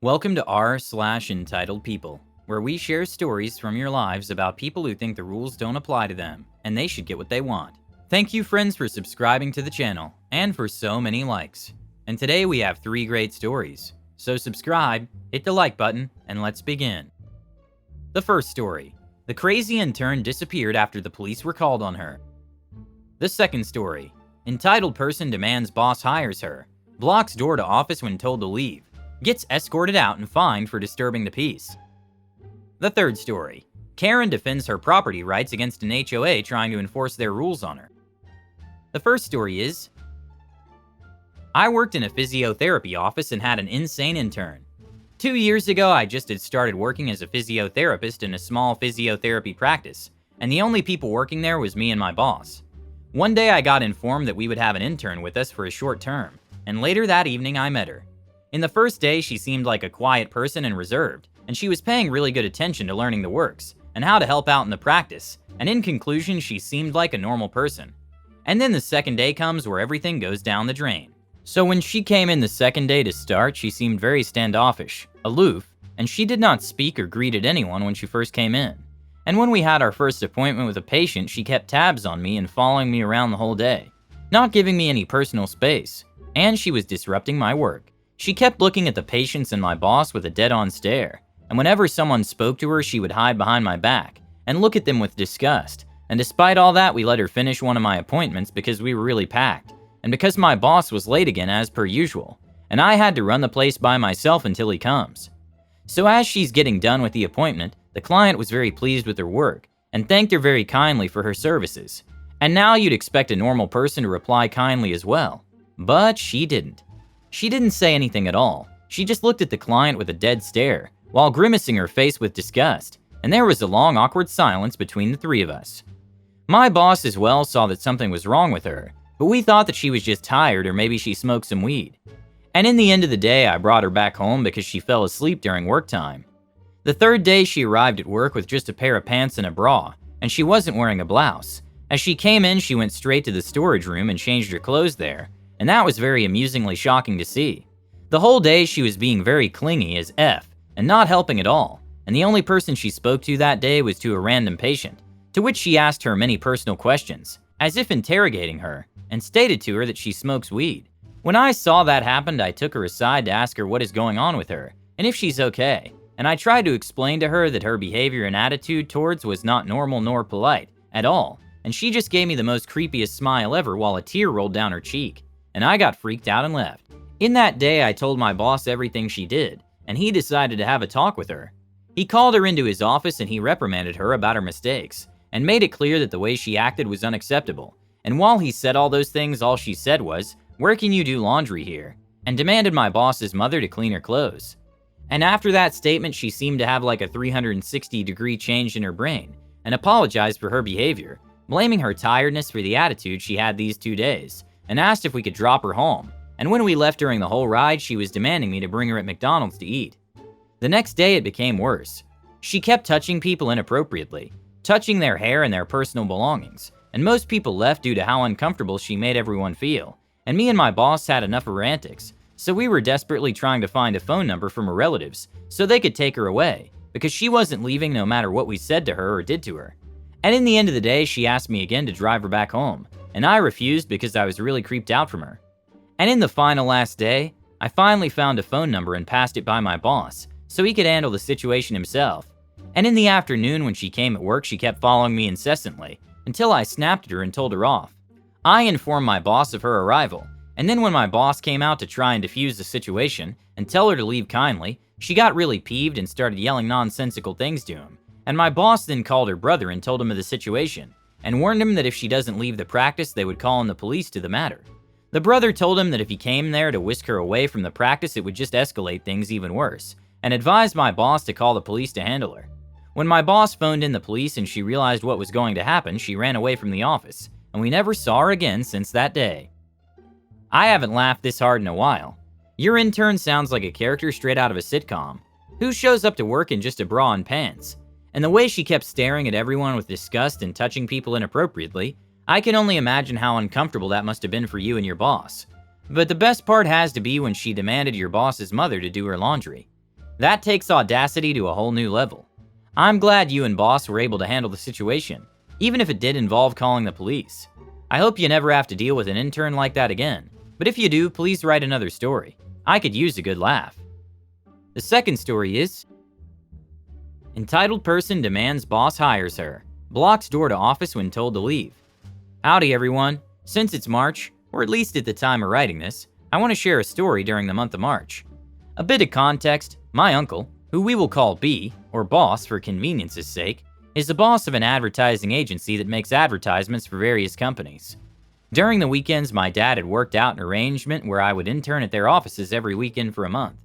Welcome to r/entitled people, where we share stories from your lives about people who think the rules don't apply to them, and they should get what they want. Thank you friends for subscribing to the channel, and for so many likes. And today we have 3 great stories. So subscribe, hit the like button, and let's begin. The first story. The crazy intern disappeared after the police were called on her. The second story. Entitled person demands boss hires her, blocks door to office when told to leave, gets escorted out and fined for disturbing the peace. The third story. Karen defends her property rights against an HOA trying to enforce their rules on her. The first story is, I worked in a physiotherapy office and had an insane intern. 2 years ago, I just had started working as a physiotherapist in a small physiotherapy practice, and the only people working there was me and my boss. One day I got informed that we would have an intern with us for a short term, and later that evening I met her. In the first day, she seemed like a quiet person and reserved, and she was paying really good attention to learning the works and how to help out in the practice, and in conclusion, she seemed like a normal person. And then the second day comes where everything goes down the drain. So when she came in the second day to start, she seemed very standoffish, aloof, and she did not speak or greeted anyone when she first came in. And when we had our first appointment with a patient, she kept tabs on me and following me around the whole day, not giving me any personal space, and she was disrupting my work. She kept looking at the patients and my boss with a dead-on stare, and whenever someone spoke to her, she would hide behind my back and look at them with disgust. And despite all that, we let her finish one of my appointments because we were really packed, and because my boss was late again as per usual, and I had to run the place by myself until he comes. So as she's getting done with the appointment, the client was very pleased with her work and thanked her very kindly for her services. And now you'd expect a normal person to reply kindly as well, but she didn't. She didn't say anything at all. She just looked at the client with a dead stare, while grimacing her face with disgust, and there was a long awkward silence between the three of us. My boss as well saw that something was wrong with her, but we thought that she was just tired or maybe she smoked some weed. And in the end of the day, I brought her back home because she fell asleep during work time. The third day, she arrived at work with just a pair of pants and a bra, and she wasn't wearing a blouse. As she came in, she went straight to the storage room and changed her clothes there, and that was very amusingly shocking to see. The whole day, she was being very clingy as F, and not helping at all, and the only person she spoke to that day was to a random patient, to which she asked her many personal questions, as if interrogating her, and stated to her that she smokes weed. When I saw that happen, I took her aside to ask her what is going on with her, and if she's okay, and I tried to explain to her that her behavior and attitude towards was not normal nor polite at all, and she just gave me the most creepiest smile ever while a tear rolled down her cheek, and I got freaked out and left. In that day, I told my boss everything she did, and he decided to have a talk with her. He called her into his office and he reprimanded her about her mistakes, and made it clear that the way she acted was unacceptable. And while he said all those things, all she said was, "Where can you do laundry here?" and demanded my boss's mother to clean her clothes. And after that statement, she seemed to have like a 360-degree change in her brain, and apologized for her behavior, blaming her tiredness for the attitude she had these 2 days, and asked if we could drop her home. And when we left during the whole ride, she was demanding me to bring her at McDonald's to eat. The next day, it became worse. She kept touching people inappropriately, touching their hair and their personal belongings, and most people left due to how uncomfortable she made everyone feel. And me and my boss had enough of her antics, so we were desperately trying to find a phone number from her relatives so they could take her away, because she wasn't leaving no matter what we said to her or did to her. And in the end of the day, she asked me again to drive her back home, and I refused because I was really creeped out from her. And in the final last day, I finally found a phone number and passed it by my boss, so he could handle the situation himself. And in the afternoon when she came at work, she kept following me incessantly, until I snapped at her and told her off. I informed my boss of her arrival, and then when my boss came out to try and defuse the situation and tell her to leave kindly, she got really peeved and started yelling nonsensical things to him. And my boss then called her brother and told him of the situation, and warned him that if she doesn't leave the practice, they would call in the police to the matter. The brother told him that if he came there to whisk her away from the practice, it would just escalate things even worse, and advised my boss to call the police to handle her. When my boss phoned in the police and she realized what was going to happen, she ran away from the office, and we never saw her again since that day. I haven't laughed this hard in a while. Your intern sounds like a character straight out of a sitcom. Who shows up to work in just a bra and pants? And the way she kept staring at everyone with disgust and touching people inappropriately, I can only imagine how uncomfortable that must have been for you and your boss. But the best part has to be when she demanded your boss's mother to do her laundry. That takes audacity to a whole new level. I'm glad you and boss were able to handle the situation, even if it did involve calling the police. I hope you never have to deal with an intern like that again, but if you do, please write another story. I could use a good laugh. The second story is entitled person demands boss hires her, blocks door to office when told to leave. Howdy everyone. Since it's March, or at least at the time of writing this, I want to share a story during the month of March. A bit of context, my uncle, who we will call B, or boss for convenience's sake, is the boss of an advertising agency that makes advertisements for various companies. During the weekends, my dad had worked out an arrangement where I would intern at their offices every weekend for a month.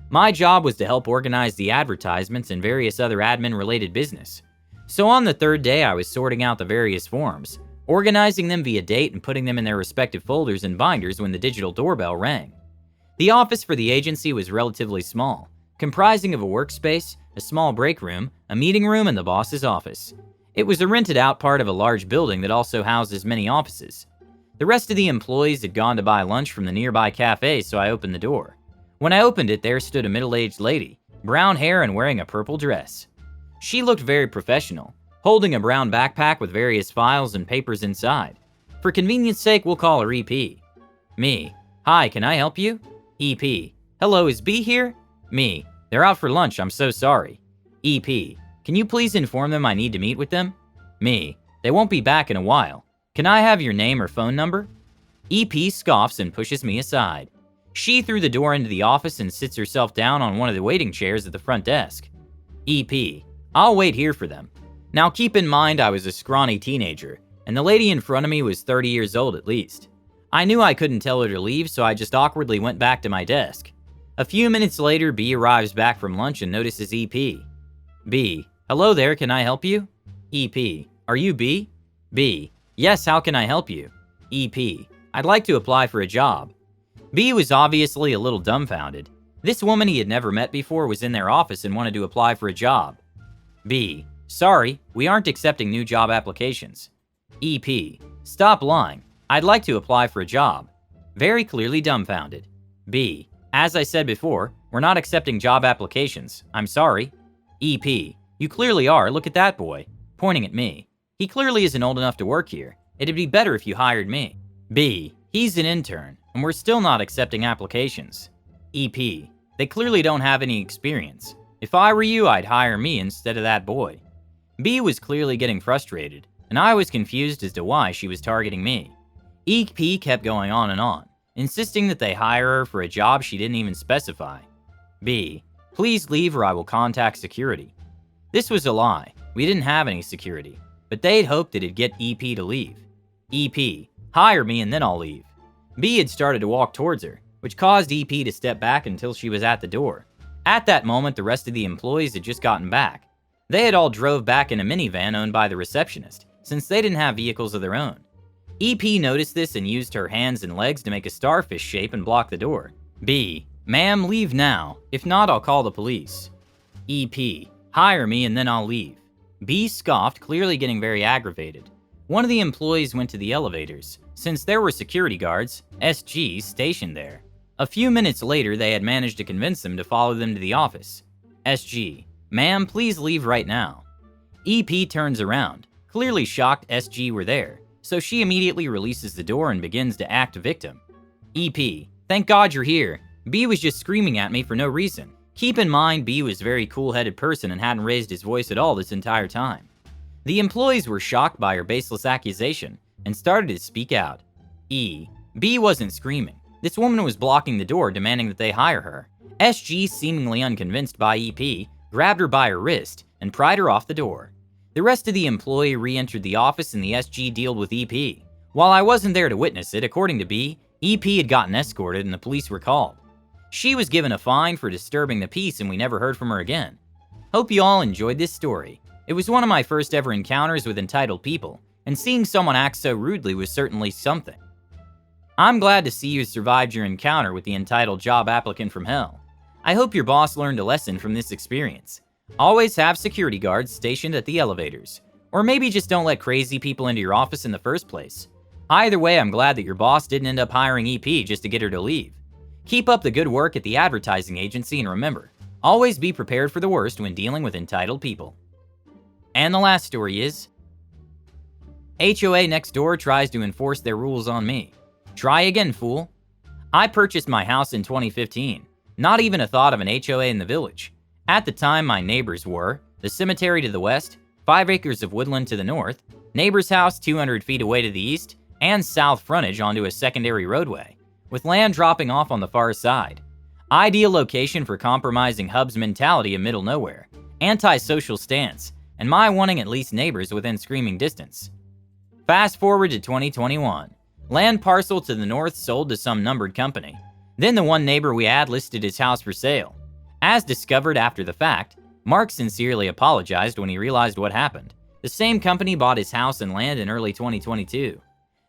My job was to help organize the advertisements and various other admin-related business. So on the third day, I was sorting out the various forms, organizing them via date and putting them in their respective folders and binders when the digital doorbell rang. The office for the agency was relatively small, comprising of a workspace, a small break room, a meeting room, and the boss's office. It was a rented out part of a large building that also houses many offices. The rest of the employees had gone to buy lunch from the nearby cafe, so I opened the door. When I opened it, there stood a middle-aged lady, brown hair and wearing a purple dress. She looked very professional, holding a brown backpack with various files and papers inside. For convenience sake, we'll call her EP. Me. Hi, can I help you? EP. Hello, is B here? Me. They're out for lunch, I'm so sorry. EP. Can you please inform them I need to meet with them? Me. They won't be back in a while. Can I have your name or phone number? EP scoffs and pushes me aside. She threw the door into the office and sits herself down on one of the waiting chairs at the front desk. EP. I'll wait here for them. Now keep in mind I was a scrawny teenager, and the lady in front of me was 30 years old at least. I knew I couldn't tell her to leave, so I just awkwardly went back to my desk. A few minutes later, B arrives back from lunch and notices EP. B. Hello there, can I help you? EP. Are you B? B. Yes, how can I help you? EP. I'd like to apply for a job. B was obviously a little dumbfounded. This woman he had never met before was in their office and wanted to apply for a job. B. Sorry, we aren't accepting new job applications. EP. Stop lying. I'd like to apply for a job. Very clearly dumbfounded. B. As I said before, we're not accepting job applications. I'm sorry. EP. You clearly are. Look at that boy. Pointing at me. He clearly isn't old enough to work here. It'd be better if you hired me. B. He's an intern, and we're still not accepting applications. EP. They clearly don't have any experience. If I were you, I'd hire me instead of that boy. B was clearly getting frustrated, and I was confused as to why she was targeting me. EP kept going on, insisting that they hire her for a job she didn't even specify. B. Please leave or I will contact security. This was a lie. We didn't have any security, but they'd hoped it'd get EP to leave. EP. Hire me and then I'll leave. B had started to walk towards her, which caused EP to step back until she was at the door. At that moment, the rest of the employees had just gotten back. They had all drove back in a minivan owned by the receptionist, since they didn't have vehicles of their own. EP noticed this and used her hands and legs to make a starfish shape and block the door. B. Ma'am, leave now. If not, I'll call the police. EP. Hire me and then I'll leave. B scoffed, clearly getting very aggravated. One of the employees went to the elevators, since there were security guards, SGs, stationed there. A few minutes later, they had managed to convince them to follow them to the office. SG. Ma'am, please leave right now. EP turns around, clearly shocked SG were there, so she immediately releases the door and begins to act victim. EP. Thank God you're here. B was just screaming at me for no reason. Keep in mind, B was a very cool-headed person and hadn't raised his voice at all this entire time. The employees were shocked by her baseless accusation and started to speak out. B wasn't screaming. This woman was blocking the door, demanding that they hire her. SG, seemingly unconvinced by EP, grabbed her by her wrist and pried her off the door. The rest of the employee re-entered the office and the SG dealed with EP. While I wasn't there to witness it, according to B, EP had gotten escorted and the police were called. She was given a fine for disturbing the peace and we never heard from her again. Hope you all enjoyed this story. It was one of my first ever encounters with entitled people, and seeing someone act so rudely was certainly something. I'm glad to see you survived your encounter with the entitled job applicant from hell. I hope your boss learned a lesson from this experience. Always have security guards stationed at the elevators, or maybe just don't let crazy people into your office in the first place. Either way, I'm glad that your boss didn't end up hiring EP just to get her to leave. Keep up the good work at the advertising agency, and remember, Always be prepared for the worst when dealing with entitled people. And the last story is, HOA next door tries to enforce their rules on me. Try again, fool. I purchased my house in 2015. Not even a thought of an HOA in the village. At the time, my neighbors were the cemetery to the west, 5 acres of woodland to the north, neighbor's house 200 feet away to the east, and south frontage onto a secondary roadway, with land dropping off on the far side. Ideal location for compromising hub's mentality of middle nowhere, anti-social stance, and my wanting at least neighbors within screaming distance. Fast forward to 2021. Land parcel to the north sold to some numbered company. Then the one neighbor we had listed his house for sale. As discovered after the fact, Mark sincerely apologized when he realized what happened. The same company bought his house and land in early 2022.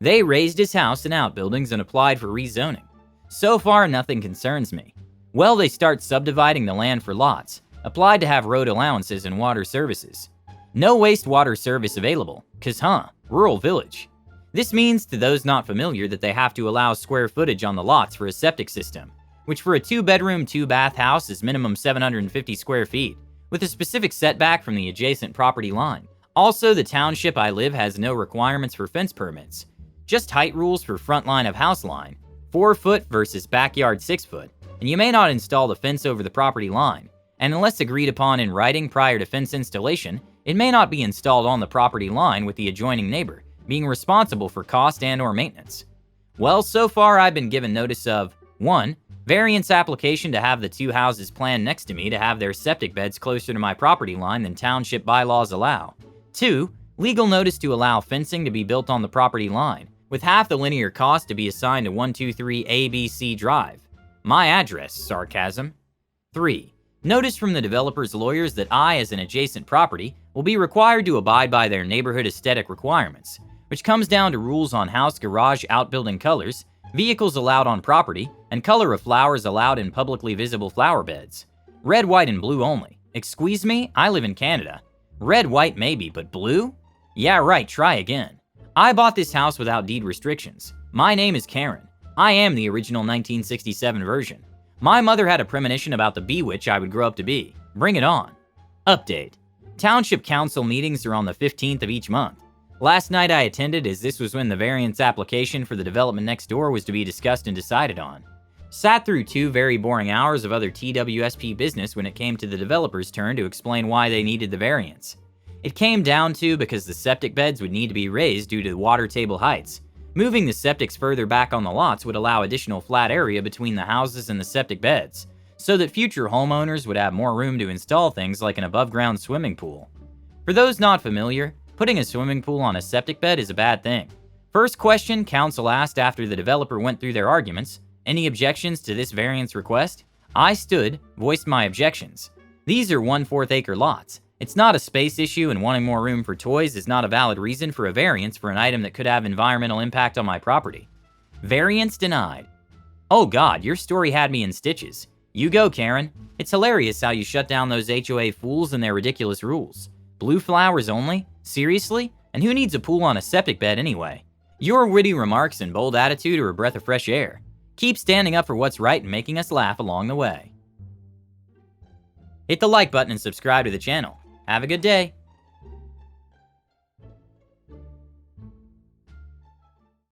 They raised his house and outbuildings and applied for rezoning. So far, nothing concerns me. Well, they start subdividing the land for lots, applied to have road allowances and water services. No wastewater service available, 'cause rural village. This means to those not familiar that they have to allow square footage on the lots for a septic system, which for a 2-bedroom, 2-bath house is minimum 750 square feet, with a specific setback from the adjacent property line. Also, the township I live has no requirements for fence permits, just height rules for front line of house line, 4 foot versus backyard 6 foot, and you may not install the fence over the property line, and unless agreed upon in writing prior to fence installation, it may not be installed on the property line with the adjoining neighbor being responsible for cost and/or maintenance. Well, so far I've been given notice of 1. Variance application to have the 2 houses planned next to me to have their septic beds closer to my property line than township bylaws allow. 2. Legal notice to allow fencing to be built on the property line, with half the linear cost to be assigned to 123 ABC Drive. My address, sarcasm. 3. Notice from the developer's lawyers that I, as an adjacent property, will be required to abide by their neighborhood aesthetic requirements, which comes down to rules on house, garage, outbuilding colors, vehicles allowed on property, and color of flowers allowed in publicly visible flower beds. Red, white, and blue only. Excuse me, I live in Canada. Red, white maybe, but blue? Yeah right, try again. I bought this house without deed restrictions. My name is Karen. I am the original 1967 version. My mother had a premonition about the bewitch I would grow up to be. Bring it on. Update. Township council meetings are on the 15th of each month. Last night I attended, as this was when the variance application for the development next door was to be discussed and decided on. Sat through 2 very boring hours of other TWSP business when it came to the developer's turn to explain why they needed the variance. It came down to because the septic beds would need to be raised due to the water table heights. Moving the septics further back on the lots would allow additional flat area between the houses and the septic beds, so that future homeowners would have more room to install things like an above-ground swimming pool. For those not familiar, putting a swimming pool on a septic bed is a bad thing. First question council asked after the developer went through their arguments: any objections to this variance request? I stood, voiced my objections. These are 1/4 acre lots. It's not a space issue, and wanting more room for toys is not a valid reason for a variance for an item that could have environmental impact on my property. Variance denied. Oh God, your story had me in stitches. You go, Karen. It's hilarious how you shut down those HOA fools and their ridiculous rules. Blue flowers only? Seriously? And who needs a pool on a septic bed anyway? Your witty remarks and bold attitude are a breath of fresh air. Keep standing up for what's right and making us laugh along the way. Hit the like button and subscribe to the channel. Have a good day.